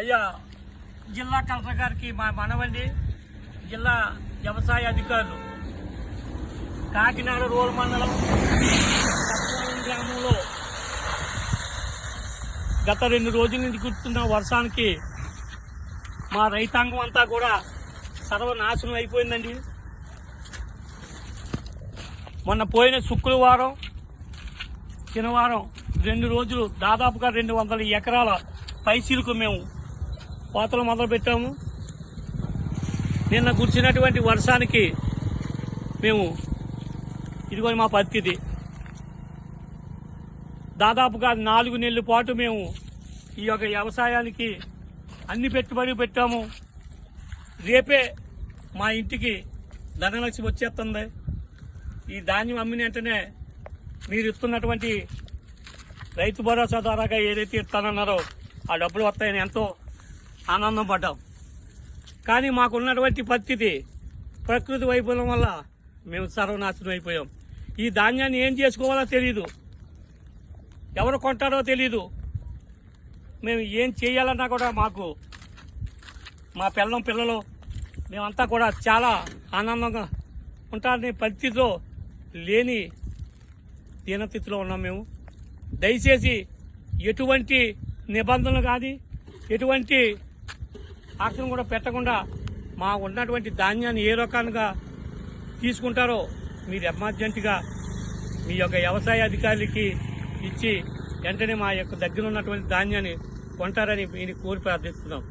అయ్యా జిల్లా కలెక్టర్ గారికి మా మనవండి. జిల్లా వ్యవసాయ అధికారులు కాకినాడ రూరల్ మండలం గ్రామంలో గత 2 రోజుల నుంచి కురుస్తున్న వర్షానికి మా రైతాంగం అంతా కూడా సర్వనాశనం అయిపోయిందండి. మొన్న పోయిన శుక్రవారం శనివారం 2 రోజులు దాదాపుగా 200 ఎకరాల పైసీలకు మేము కోతలు మొదలు పెట్టాము. నిన్న కురిసినటువంటి వర్షానికి మేము ఇదిగో మా పరిస్థితి దాదాపుగా 4 నెలల పాటు మేము ఈ యొక్క వ్యవసాయానికి అన్ని పెట్టుబడి పెట్టాము. రేపే మా ఇంటికి ధనలక్ష్మి వచ్చేస్తుంది. ఈ ధాన్యం అమ్మిన వెంటనే మీరు ఇస్తున్నటువంటి రైతు భరోసా ద్వారాగా ఏదైతే ఇస్తానన్నారో ఆ డబ్బులు వస్తాయని ఎంతో ఆనందం పడ్డాం. కానీ మాకున్నటువంటి పరిస్థితి ప్రకృతి వైఫల్యం వల్ల మేము సర్వనాశనం అయిపోయాం. ఈ ధాన్యాన్ని ఏం చేసుకోవాలో తెలియదు, ఎవరు కొంటారో తెలీదు. మేము ఏం చేయాలన్నా కూడా మాకు మా పిల్లలు మేమంతా కూడా చాలా ఆనందంగా ఉంటారనే పరిస్థితిలో లేని దీనస్థితిలో ఉన్నాం మేము. దయచేసి ఎటువంటి నిబంధనలు కానీ ఎటువంటి ఆక్షన్ కూడా పెట్టకుండా మా ఉన్నటువంటి ధాన్యాన్ని ఏ రకంగా తీసుకుంటారో మీరు ఎమర్జెంటుగా మీ యొక్క వ్యవసాయ అధికారులకి ఇచ్చి వెంటనే మా యొక్క దగ్గర ఉన్నటువంటి ధాన్యాన్ని కొంటారని మీరు కోరి ప్రార్థిస్తున్నాం.